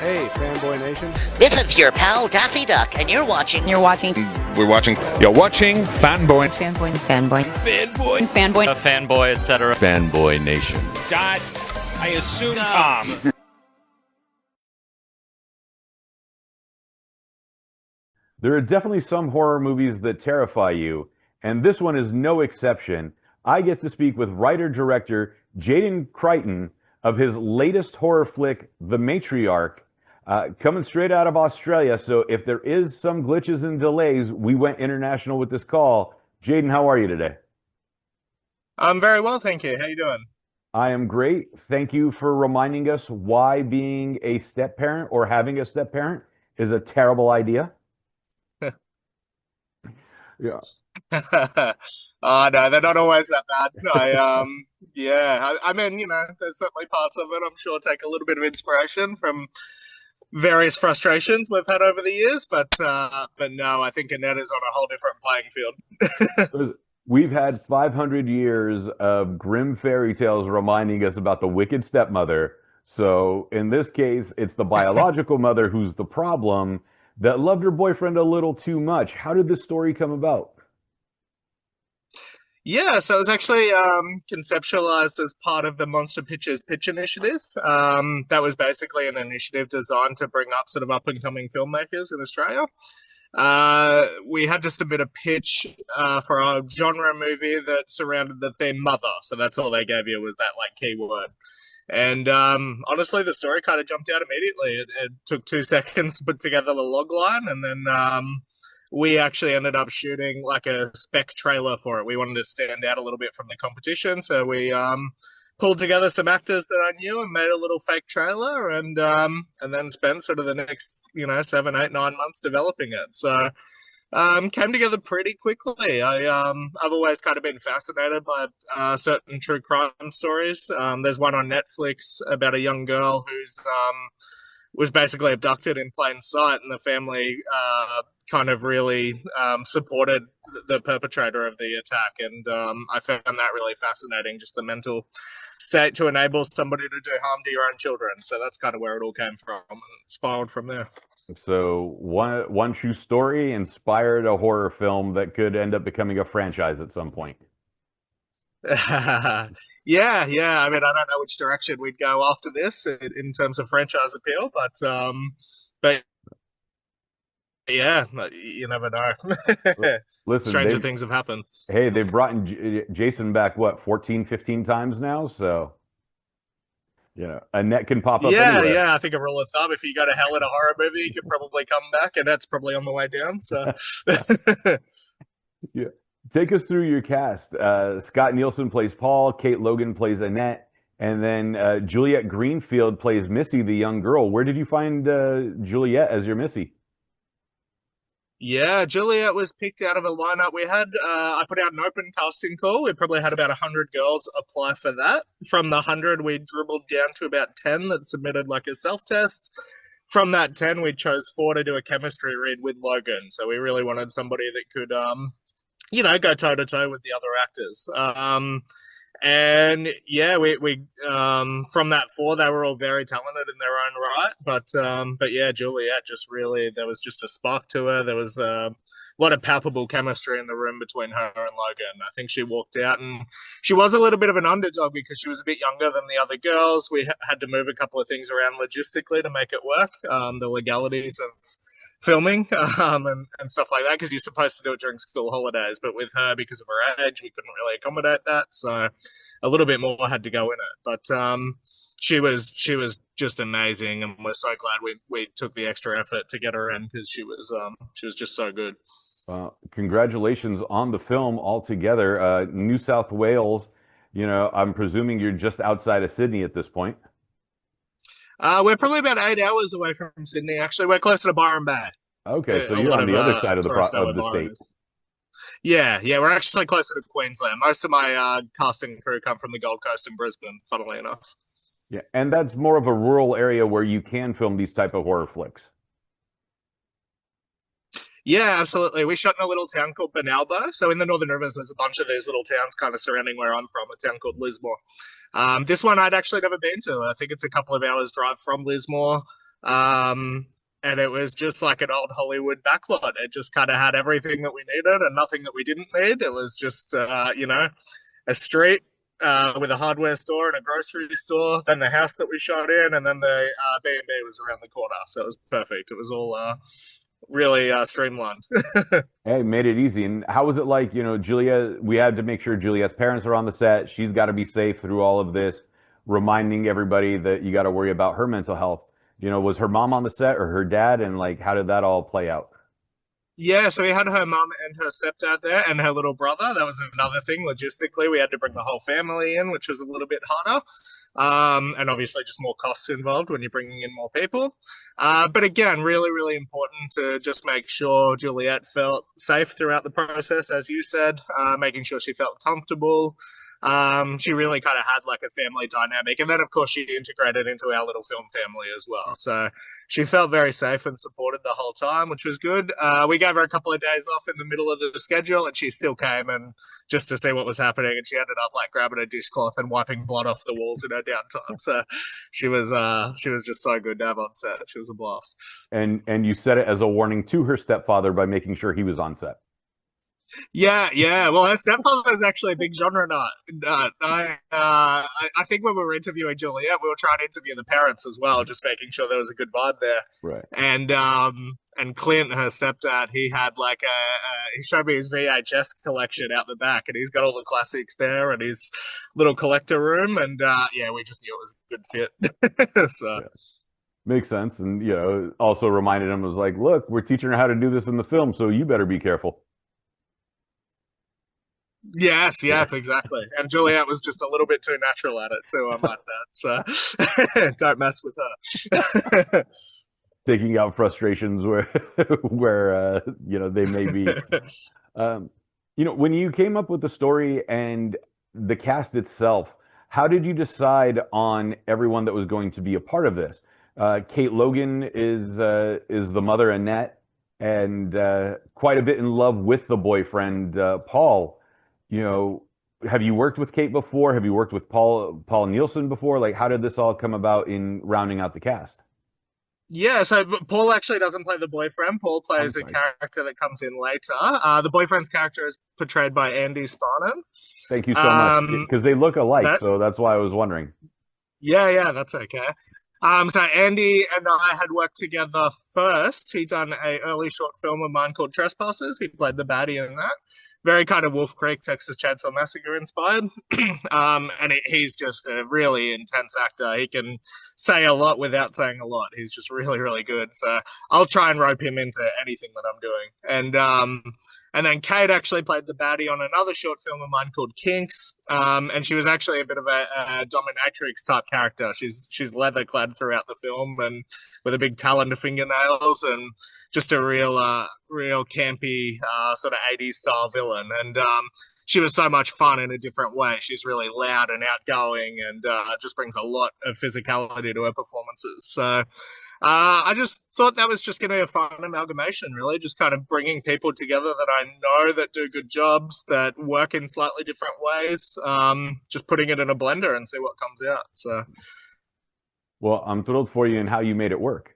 Hey, FanboyNation. This is your pal Daffy Duck, and you're watching. You're watching. We're watching. You're watching Fanboy. Fanboy. Fanboy. Fanboy. Fanboy. A fanboy, etc. FanboyNation. Dot. I assume Tom. There are definitely some horror movies that terrify you, and this one is no exception. I get to speak with writer-director Jayden Creighton of his latest horror flick, The Matriarch, coming straight out of Australia. So if there is some glitches and delays, we went international with this call. Jayden, how are you today? I'm very well, thank you. How you doing? I am great. Thank you for reminding us why being a step-parent or having a step-parent is a terrible idea. Yeah. Oh no, they're not always that bad. I mean, there's certainly parts of it I'm sure take a little bit of inspiration from various frustrations we've had over the years, but no, I think Annette is on a whole different playing field. We've had 500 years of grim fairy tales reminding us about the wicked stepmother. So in this case, it's the biological mother who's the problem that loved her boyfriend a little too much. How did this story come about? Yeah, so it was actually conceptualized as part of the Monster Pictures Pitch Initiative. That was basically an initiative designed to bring up sort of up-and-coming filmmakers in Australia. We had to submit a pitch for a genre movie that surrounded the theme mother. So that's all they gave you was that like keyword. And honestly, the story kind of jumped out immediately. It took 2 seconds to put together the log line, and then we actually ended up shooting like a spec trailer for it. We wanted to stand out a little bit from the competition, so we pulled together some actors that I knew and made a little fake trailer, and then spent sort of the next 7, 8, 9 months developing it. So came together pretty quickly. I've always kind of been fascinated by certain true crime stories. There's one on Netflix about a young girl who's was basically abducted in plain sight, and the family kind of really supported the perpetrator of the attack. And I found that really fascinating, just the mental state to enable somebody to do harm to your own children. So that's kind of where it all came from, and spiraled from there. So one true story inspired a horror film that could end up becoming a franchise at some point. Yeah. I mean, I don't know which direction we'd go after this in terms of franchise appeal, but yeah, you never know. Listen, stranger things have happened. Hey, they've brought in Jason back, what, 14, 15 times now? So, Annette can pop up anywhere. Yeah, I think a rule of thumb, if you go to hell in a horror movie, you can probably come back, and that's probably on the way down. So, yeah. Take us through your cast. Scott Nielsen plays Paul, Kate Logan plays Annette, and then Juliette Greenfield plays Missy, the young girl. Where did you find Juliette as your Missy? Yeah, Juliet was picked out of a lineup. We had, I put out an open casting call. We probably had about 100 girls apply for that. From the 100, we dribbled down to about 10 that submitted like a self-test. From that 10, we chose 4 to do a chemistry read with Logan. So we really wanted somebody that could, go toe-to-toe with the other actors. And yeah, we from that 4, they were all very talented in their own right. But yeah, Juliette just really, there was just a spark to her. There was a lot of palpable chemistry in the room between her and Logan. I think she walked out, and she was a little bit of an underdog because she was a bit younger than the other girls. We had to move a couple of things around logistically to make it work. The legalities of filming and stuff like that, because you're supposed to do it during school holidays, but with her, because of her age, we couldn't really accommodate that, so a little bit more had to go in it. But she was just amazing, and we're so glad we took the extra effort to get her in, because she was just so good. Congratulations on the film altogether. New South Wales, I'm presuming you're just outside of Sydney at this point. We're probably about 8 hours away from Sydney, actually. We're closer to Byron Bay. Okay, so you're on the other side of the state. Yeah, we're actually closer to Queensland. Most of my casting crew come from the Gold Coast and Brisbane, funnily enough. Yeah, and that's more of a rural area where you can film these type of horror flicks. Yeah, absolutely. We shot in a little town called Benalbo. So in the Northern Rivers, there's a bunch of these little towns kind of surrounding where I'm from, a town called Lismore. This one I'd actually never been to. I think it's a couple of hours drive from Lismore. And it was just like an old Hollywood backlot. It just kind of had everything that we needed and nothing that we didn't need. It was just, a street with a hardware store and a grocery store, then the house that we shot in, and then the B&B was around the corner. So it was perfect. It was all really streamlined. Hey, made it easy. And how was it like, Julia, we had to make sure Juliet's parents are on the set. She's got to be safe through all of this, reminding everybody that you got to worry about her mental health. Was her mom on the set or her dad? And like, how did that all play out? Yeah, so we had her mum and her stepdad there and her little brother. That was another thing. Logistically, we had to bring the whole family in, which was a little bit harder. And obviously just more costs involved when you're bringing in more people. But again, really, really important to just make sure Juliet felt safe throughout the process, as you said, making sure she felt comfortable. She really kind of had like a family dynamic. And then, of course, she integrated into our little film family as well. So she felt very safe and supported the whole time, which was good. We gave her a couple of days off in the middle of the schedule, and she still came and just to see what was happening. And she ended up like grabbing a dishcloth and wiping blood off the walls in her downtime. So she was just so good to have on set. She was a blast. And you said it as a warning to her stepfather by making sure he was on set. Yeah. Well, her stepfather is actually a big genre nut. I think when we were interviewing Juliet, we were trying to interview the parents as well, just making sure there was a good vibe there. Right. And Clint, her stepdad, he had like he showed me his VHS collection out the back, and he's got all the classics there and his little collector room. And yeah, we just knew it was a good fit. So. Yeah. Makes sense. And, also reminded him, was like, look, we're teaching her how to do this in the film, so you better be careful. Yes, yeah, exactly. And Juliet was just a little bit too natural at it too, I might add. So don't mess with her. Taking out frustrations where they may be. When you came up with the story and the cast itself, how did you decide on everyone that was going to be a part of this? Kate Logan is the mother, Annette, and quite a bit in love with the boyfriend, Paul. Have you worked with Kate before? Have you worked with Paul Nielsen before? Like, how did this all come about in rounding out the cast? Yeah, so Paul actually doesn't play the boyfriend. Paul plays a character that comes in later. The boyfriend's character is portrayed by Andy Sparnan. Thank you so much, because they look alike, so that's why I was wondering. Yeah, that's okay. So Andy and I had worked together first. He'd done an early short film of mine called Trespassers. He played the baddie in that. Very kind of Wolf Creek, Texas Chainsaw Massacre inspired. And he's just a really intense actor. He can say a lot without saying a lot. He's just really, really good. So I'll try and rope him into anything that I'm doing. And then Kate actually played the baddie on another short film of mine called Kinks. And she was actually a bit of a dominatrix type character. She's leather clad throughout the film and with a big talon to fingernails and just a real campy sort of 80s style villain. And she was so much fun in a different way. She's really loud and outgoing and just brings a lot of physicality to her performances. So I just thought that was just going to be a fun amalgamation, really, just kind of bringing people together that I know that do good jobs, that work in slightly different ways, just putting it in a blender and see what comes out. So, well, I'm thrilled for you and how you made it work.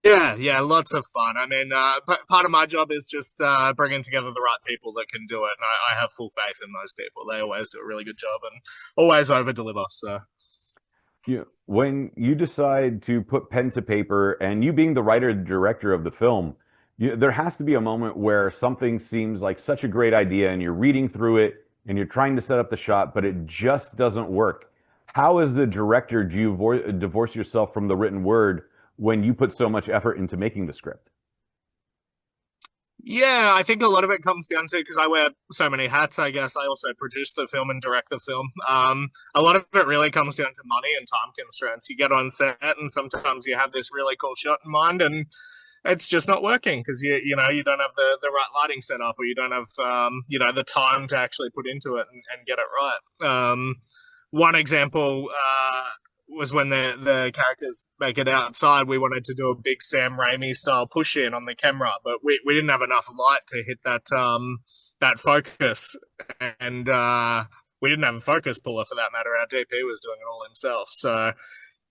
Yeah, lots of fun. I mean, part of my job is just bringing together the right people that can do it, and I have full faith in those people. They always do a really good job and always over-deliver, so... When you decide to put pen to paper, and you being the writer and director of the film, there has to be a moment where something seems like such a great idea, and you're reading through it, and you're trying to set up the shot, but it just doesn't work. How, as the director, do you divorce yourself from the written word when you put so much effort into making the script? Yeah, I think a lot of it comes down to, because I wear so many hats, I guess. I also produce the film and direct the film. A lot of it really comes down to money and time constraints. You get on set and sometimes you have this really cool shot in mind and it's just not working because you don't have the right lighting set up, or you don't have the time to actually put into it and get it right. One example was when the characters make it outside. We wanted to do a big Sam Raimi style push in on the camera, but we didn't have enough light to hit that focus, and we didn't have a focus puller for that matter. Our DP was doing it all himself, so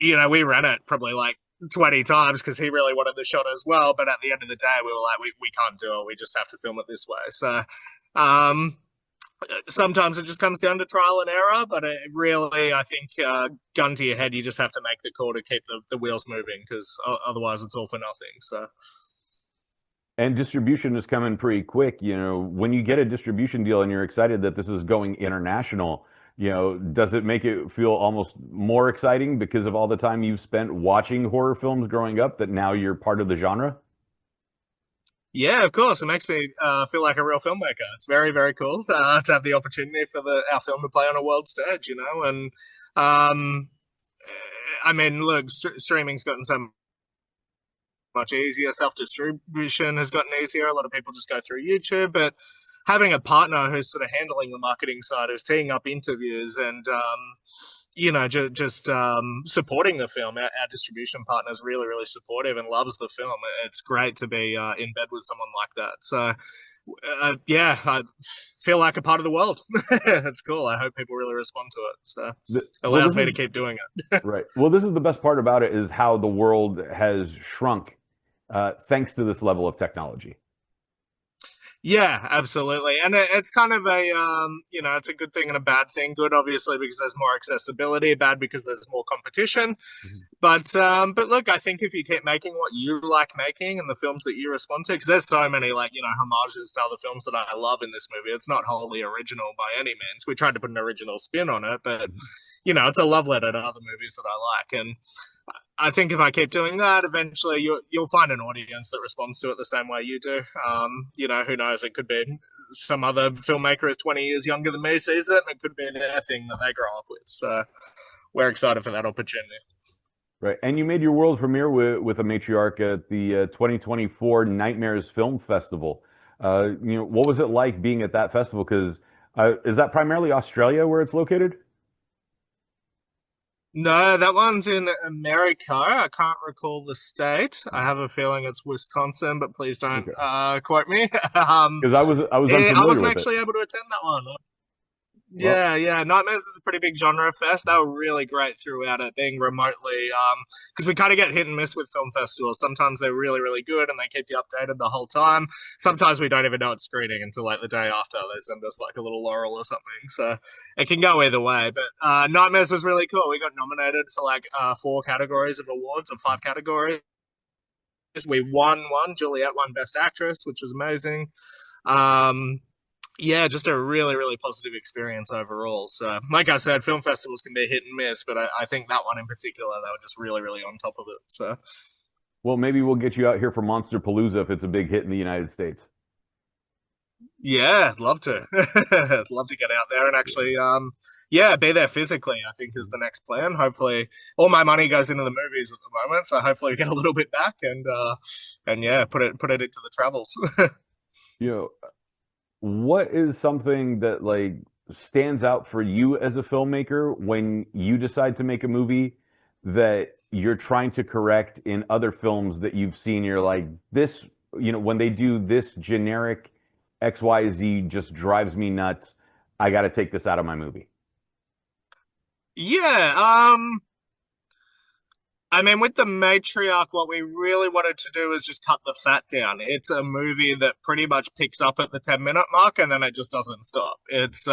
we ran it probably like 20 times because he really wanted the shot as well. But at the end of the day, we were like, we can't do it. We just have to film it this way. So um, sometimes it just comes down to trial and error. But it really, I think, gun to your head, you just have to make the call to keep the wheels moving because otherwise it's all for nothing. So. And distribution is coming pretty quick. When you get a distribution deal and you're excited that this is going international, does it make it feel almost more exciting because of all the time you've spent watching horror films growing up that now you're part of the genre? Yeah, of course. It makes me feel like a real filmmaker. It's very, very cool to have the opportunity for our film to play on a world stage, And I mean, look, streaming's gotten so much easier. Self distribution has gotten easier. A lot of people just go through YouTube, but having a partner who's sort of handling the marketing side, who's teeing up interviews and just supporting the film. Our distribution partner is really, really supportive and loves the film. It's great to be in bed with someone like that. So, yeah, I feel like a part of the world. It's cool. I hope people really respond to it. So, it allows me to keep doing it. Right. Well, this is the best part about it is how the world has shrunk thanks to this level of technology. Yeah, absolutely. And it's kind of it's a good thing and a bad thing. Good, obviously, because there's more accessibility. Bad because there's more competition. But look, I think if you keep making what you like making and the films that you respond to, because there's so many homages to other films that I love in this movie. It's not wholly original by any means. We tried to put an original spin on it, but it's a love letter to other movies that I like. And I think if I keep doing that, eventually you'll find an audience that responds to it the same way you do. Who knows? It could be some other filmmaker is 20 years younger than me sees it, and it could be their thing that they grow up with. So we're excited for that opportunity. Right. And you made your world premiere with a Matriarch at the 2024 Nightmares Film Festival. What was it like being at that festival? Because is that primarily Australia where it's located? No, that one's in America. I can't recall the state. I have a feeling it's Wisconsin, but please don't quote me. Because I was I unfamiliar wasn't with actually it. able to attend that one. Yeah. Nightmares is a pretty big genre fest. They were really great throughout it, being remotely. Because we kind of get hit and miss with film festivals. Sometimes they're really, really good and they keep you updated the whole time. Sometimes we don't even know it's screening until like the day after. They send us like a little laurel or something. So it can go either way. But Nightmares was really cool. We got nominated for like 4 categories of awards or 5 categories. We won one. Juliet won Best Actress, which was amazing. Yeah, just a really, really positive experience overall. So, like I said, film festivals can be hit and miss, but I think that one in particular, they were just really, really on top of it. So, Well, maybe we'll get you out here for Monster Palooza if it's a big hit in the United States. yeah, I'd love to. I'd love to get out there and actually, be there physically, I think is the next plan. Hopefully, all my money goes into the movies at the moment. So, hopefully, we get a little bit back and yeah, put it into the travels. You know, what is something that like stands out for you as a filmmaker when you decide to make a movie that you're trying to correct in other films that you've seen? You're like, this, when they do this generic XYZ just drives me nuts. I got to take this out of my movie. Yeah, I mean, with the Matriarch, what we really wanted to do is just cut the fat down. It's a movie that pretty much picks up at the 10-minute mark and then it just doesn't stop. It's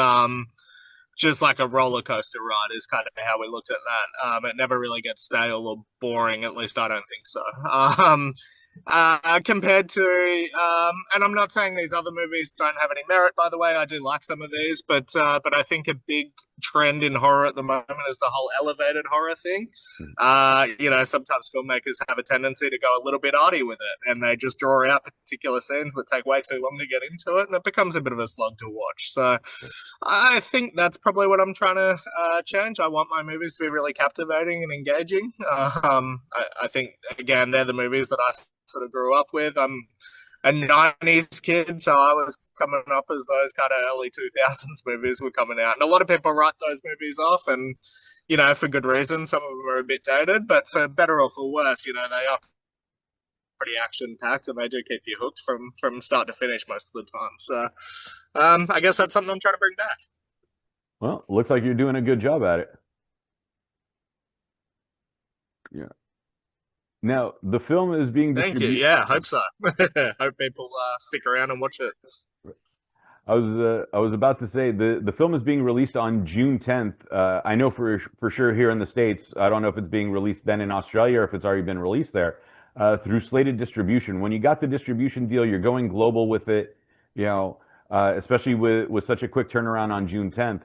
just like a roller coaster ride is kind of how we looked at that. It never really gets stale or boring, at least I don't think so. Compared to, and I'm not saying these other movies don't have any merit, by the way. I do like some of these, but I think a big trend in horror at the moment is the whole elevated horror thing. Sometimes filmmakers have a tendency to go a little bit arty with it, and they just draw out particular scenes that take way too long to get into it, and it becomes a bit of a slug to watch. So I think that's probably what I'm trying to change. I want my movies to be really captivating and engaging. I think, again, they're the movies that I sort of grew up with. I'm a 90s kid, so I was coming up as those kind of early 2000s movies were coming out. And a lot of people write those movies off, and, for good reason. Some of them are a bit dated, but for better or for worse, they are pretty action-packed, and they do keep you hooked from start to finish most of the time. So I guess that's something I'm trying to bring back. Well, looks like you're doing a good job at it. Yeah. Now, the film is being Thank you. distributed. Yeah, hope so. Hope people stick around and watch it. I was about to say the film is being released on June 10th. I know for sure here in the States. I don't know if it's being released then in Australia or if it's already been released there through slated distribution. When you got the distribution deal, you're going global with it. You know, especially with such a quick turnaround on June 10th.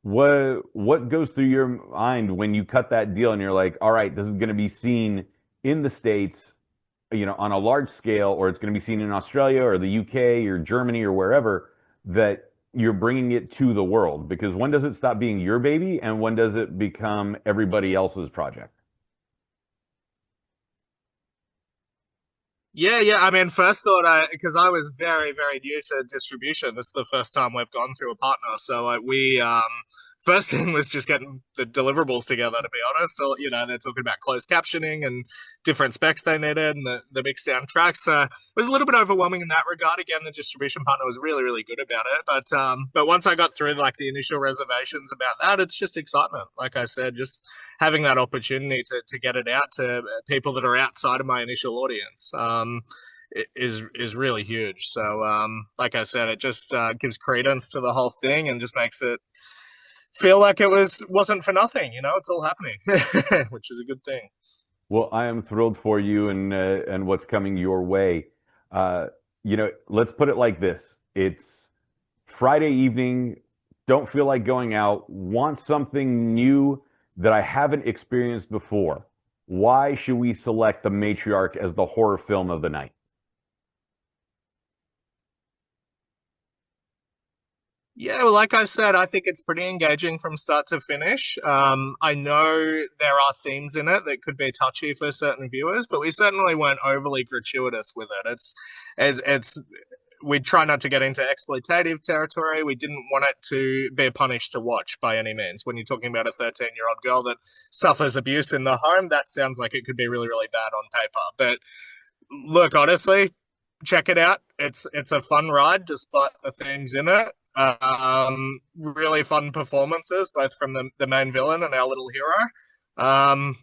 What goes through your mind when you cut that deal and you're like, all right, this is going to be seen in the States, you know, on a large scale, or it's going to be seen in Australia or the UK or Germany or wherever, that you're bringing it to the world? Because when does it stop being your baby and when does it become everybody else's project? Yeah. I mean, first thought, because I was very, very new to distribution. This is the first time we've gone through a partner. So first thing was just getting the deliverables together. To be honest, so, you know, they're talking about closed captioning and different specs they needed, and the mixed down tracks. So it was a little bit overwhelming in that regard. Again, the distribution partner was really, really good about it. But once I got through like the initial reservations about that, it's just excitement. Like I said, just having that opportunity to get it out to people that are outside of my initial audience is really huge. So like I said, it just gives credence to the whole thing and just makes it feel like it wasn't for nothing. You know, it's all happening, which is a good thing. Well, I am thrilled for you and what's coming your way. Uh, you know, let's put it like this: it's Friday evening, don't feel like going out, want something new that I haven't experienced before. Why should we select The Matriarch as the horror film of the night? Yeah, well, like I said, I think it's pretty engaging from start to finish. I know there are themes in it that could be touchy for certain viewers, but we certainly weren't overly gratuitous with it. It's we try not to get into exploitative territory. We didn't want it to be a punish to watch by any means. When you're talking about a 13-year-old girl that suffers abuse in the home, that sounds like it could be really, really bad on paper. But look, honestly, check it out. It's a fun ride despite the themes in it. Really fun performances, both from the main villain and our little hero.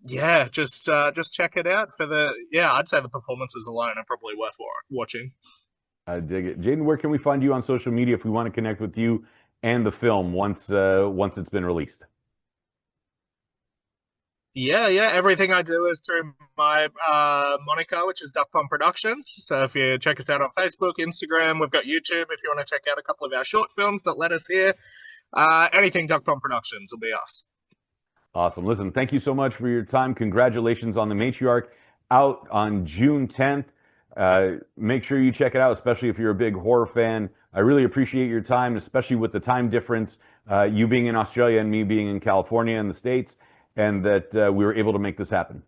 Yeah, just check it out for I'd say the performances alone are probably worth watching. I dig it. Jayden, where can we find you on social media if we want to connect with you and the film once it's been released? Yeah. Everything I do is through my moniker, which is Duck Pond Productions. So if you check us out on Facebook, Instagram, we've got YouTube. If you want to check out a couple of our short films that let us here, anything Duck Pond Productions will be us. Awesome. Listen, thank you so much for your time. Congratulations on The Matriarch, out on June 10th. Make sure you check it out, especially if you're a big horror fan. I really appreciate your time, especially with the time difference, you being in Australia and me being in California in the States, and that we were able to make this happen.